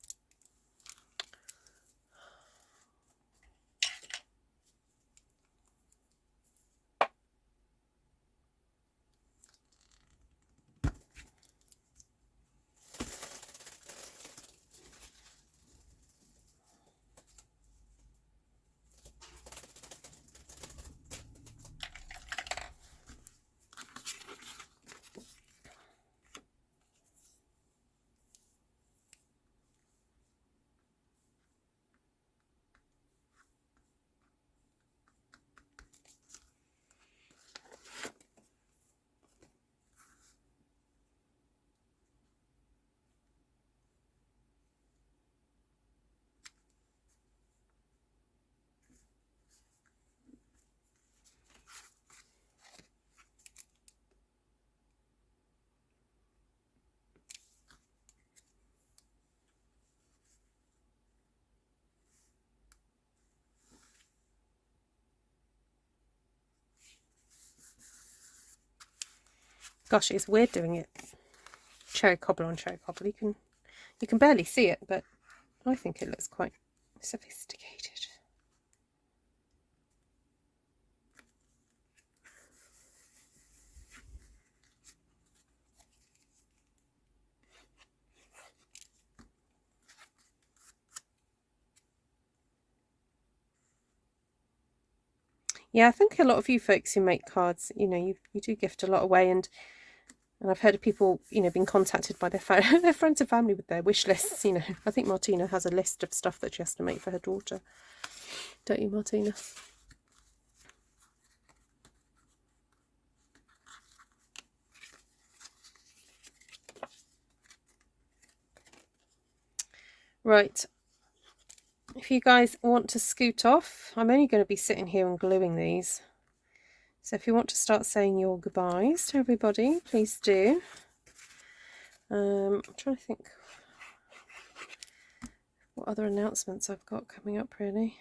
Gosh, it's weird doing it cherry cobbler on cherry cobbler. You can barely see it, but I think it looks quite sophisticated. Yeah, I think a lot of you folks who make cards, you know, you do gift a lot away, and I've heard of people, you know, being contacted by their friends and family with their wish lists. You know, I think Martina has a list of stuff that she has to make for her daughter. Don't you, Martina? Right. If you guys want to scoot off, I'm only going to be sitting here and gluing these. So if you want to start saying your goodbyes to everybody, please do. I'm trying to think what other announcements I've got coming up, really.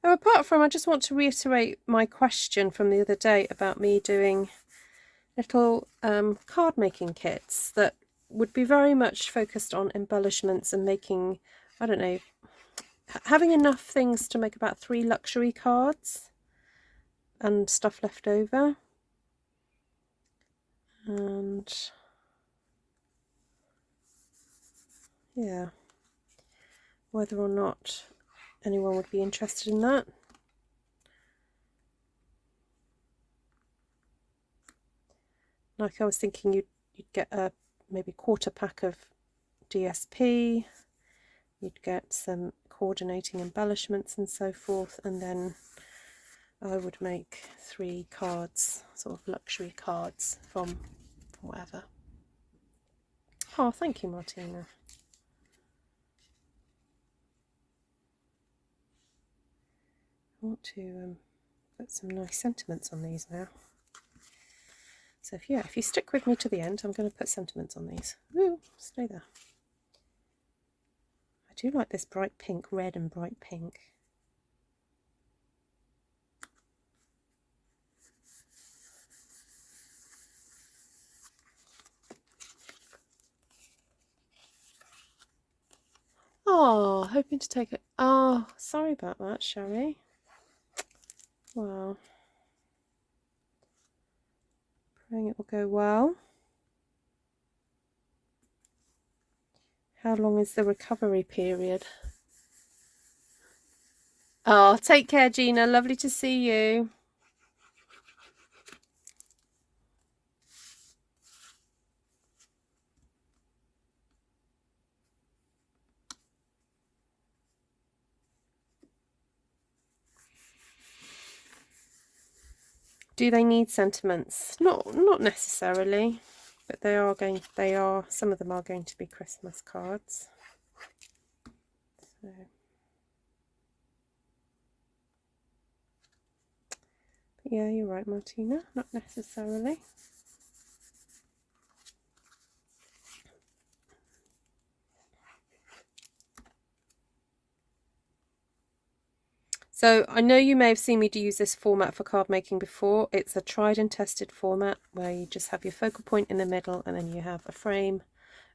Oh, apart from, I just want to reiterate my question from the other day about me doing little card making kits that would be very much focused on embellishments and making, I don't know, having enough things to make about 3 luxury cards and stuff left over. And yeah, whether or not anyone would be interested in that. Like I was thinking you'd get a maybe quarter pack of DSP, you'd get some coordinating embellishments and so forth, and then I would make 3 cards, sort of luxury cards from whatever. Oh, thank you, Martina. I want to put some nice sentiments on these now. So if you stick with me to the end, I'm going to put sentiments on these. Ooh, stay there. I do like this bright pink, red and bright pink. Oh, hoping to take it. Oh, sorry about that, Sherry. Wow. Praying it will go well. How long is the recovery period? Oh, take care, Gina. Lovely to see you. Do they need sentiments? Not necessarily, but some of them are going to be Christmas cards. So. But yeah, you're right, Martina, not necessarily. So I know you may have seen me use this format for card making before. It's a tried and tested format where you just have your focal point in the middle and then you have a frame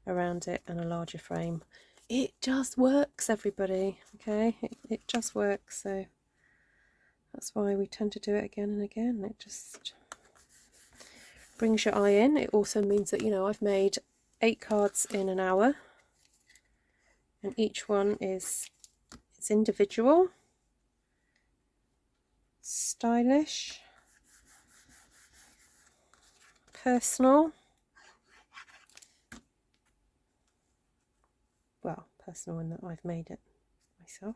around it and a larger frame. It just works, everybody, okay? It just works, so that's why we tend to do it again and again. It just brings your eye in. It also means that, you know, I've made 8 cards in an hour and each one is individual. Stylish, personal, well, personal in that I've made it myself.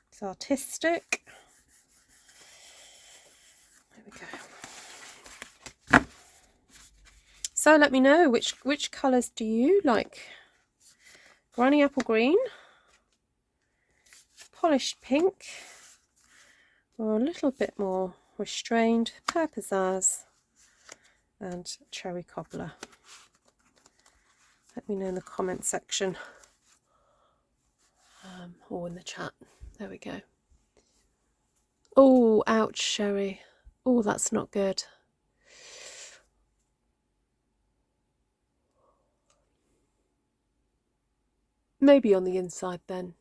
It's artistic. There we go. So let me know which colours do you like? Granny apple green, polished pink, or a little bit more restrained pear pizzazz and cherry cobbler. Let me know in the comment section or in the chat. There we go. Oh, ouch, Sherry. Oh, that's not good. Maybe on the inside then.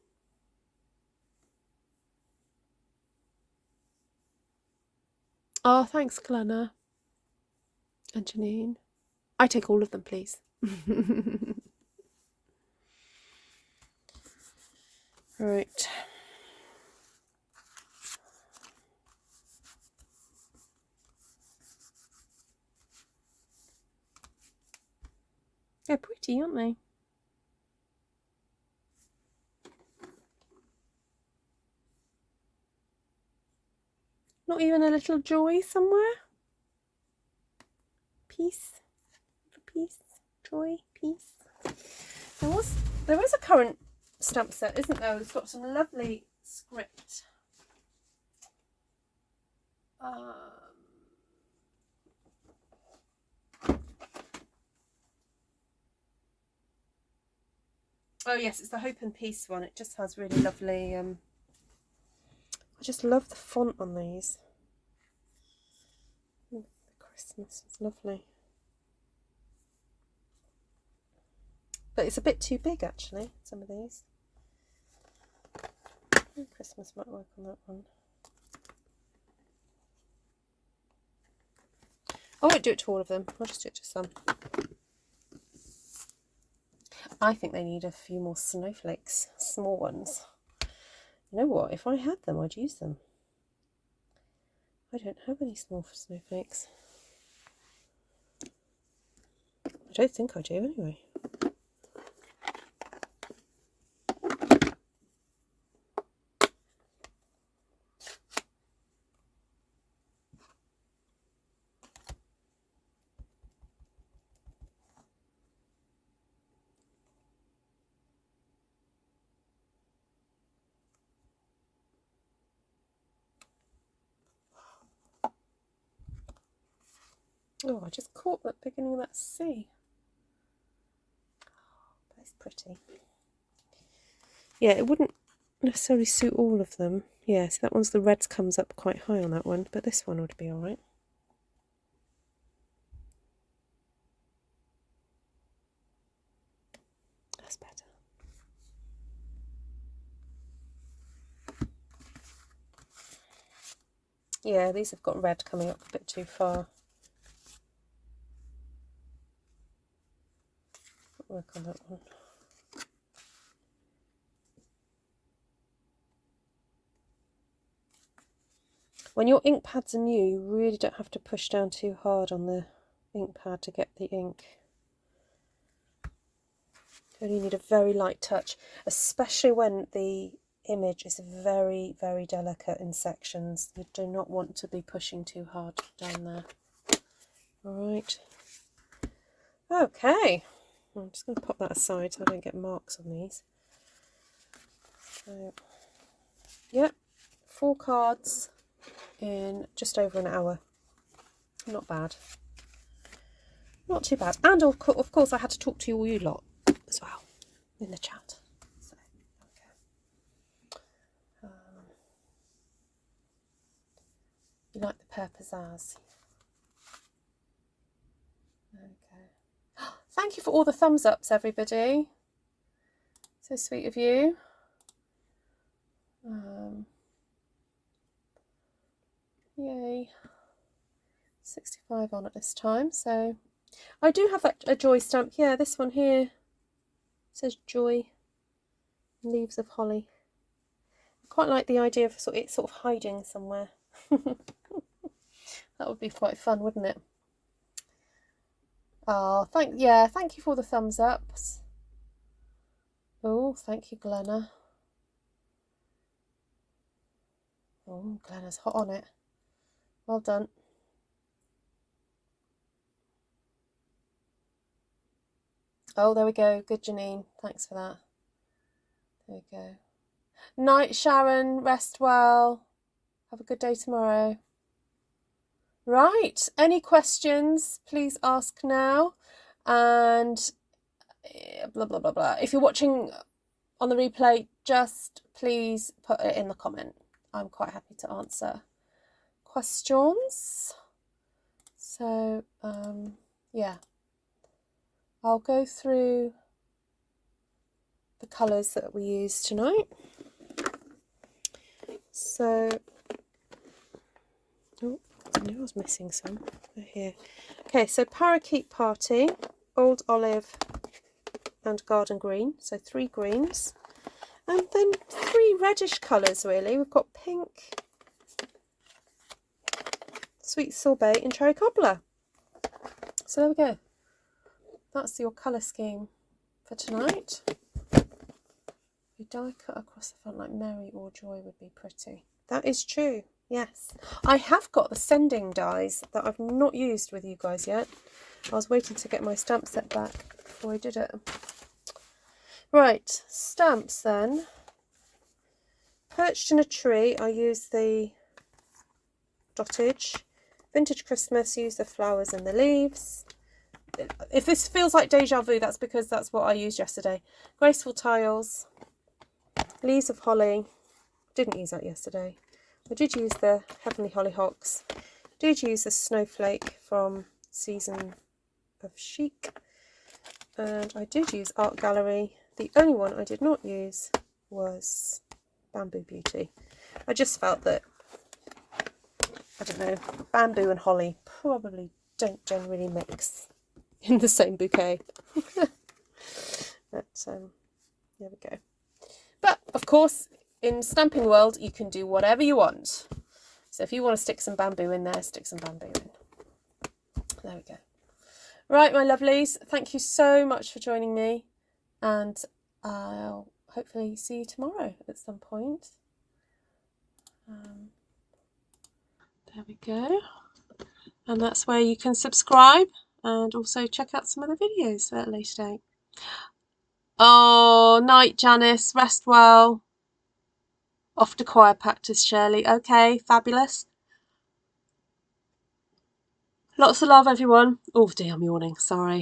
Oh, thanks, Glenna. And Janine. I take all of them, please. Right. They're pretty, aren't they? Not even a little joy somewhere? Peace, little peace, joy, peace. There is a current stamp set, isn't there? It's got some lovely script. Oh yes, it's the Hope and Peace one. It just has really lovely I just love the font on these. The Christmas is lovely. But it's a bit too big actually, some of these. Christmas might work on that one. I won't do it to all of them, I'll just do it to some. I think they need a few more snowflakes, small ones. You know what, if I had them, I'd use them. I don't have any small snowflakes. I don't think I do anyway. Oh, I just caught that beginning of that C. Oh, that's pretty. Yeah, it wouldn't necessarily suit all of them. Yeah, see that one's the reds comes up quite high on that one, but this one would be alright. That's better. Yeah, these have got red coming up a bit too far. Work on that one. When your ink pads are new, you really don't have to push down too hard on the ink pad to get the ink. You only need a very light touch, especially when the image is very, very delicate in sections. You do not want to be pushing too hard down there. Alright. Okay. I'm just going to pop that aside so I don't get marks on these. So, yep, 4 cards in just over an hour. Not bad. Not too bad. And of course I had to talk to all you lot as well in the chat. So, okay. You like the pear pizzazz? Okay. Thank you for all the thumbs ups, everybody. So sweet of you. Yay. 65 on at this time. So I do have a joy stamp. Yeah, this one here says joy, leaves of holly. I quite like the idea of it sort of hiding somewhere. That would be quite fun, wouldn't it? Oh, thank you for the thumbs ups. Oh, thank you, Glenna. Oh, Glenna's hot on it. Well done. Oh, there we go. Good, Janine. Thanks for that. There we go. Night, Sharon. Rest well. Have a good day tomorrow. Right. Any questions, please ask now. And blah, blah, blah, blah. If you're watching on the replay, just please put it in the comment. I'm quite happy to answer questions. So, yeah. I'll go through the colours that we used tonight. So, oh, I knew I was missing some. They're here. Okay, so Parakeet Party, Old Olive and Garden Green. So 3 greens. And then 3 reddish colours really. We've got pink, Sweet Sorbet and Cherry Cobbler. So there we go. That's your colour scheme for tonight. A die cut across the front like Merry or Joy would be pretty. That is true, yes. I have got the sending dies that I've not used with you guys yet. I was waiting to get my stamp set back before I did it. Right, stamps then. Perched in a Tree, I use the dottage. Vintage Christmas, use the flowers and the leaves. If this feels like deja vu, that's because that's what I used yesterday. Graceful Tiles, Leaves of Holly, didn't use that yesterday. I did use the Heavenly Hollyhocks. I did use the Snowflake from Season of Chic. And I did use Art Gallery. The only one I did not use was Bamboo Beauty. I just felt that, I don't know, bamboo and holly probably don't generally mix in the same bouquet. But there we go. But of course, in stamping world, you can do whatever you want. So if you want to stick some bamboo in there, stick some bamboo in. There we go. Right, my lovelies, thank you so much for joining me, and I'll hopefully see you tomorrow at some point. There we go. And that's where you can subscribe and also check out some other videos at a later date. Oh, night, Janice. Rest well. Off to choir practice, Shirley. Okay, fabulous. Lots of love, everyone. Oh dear, I'm yawning. Sorry.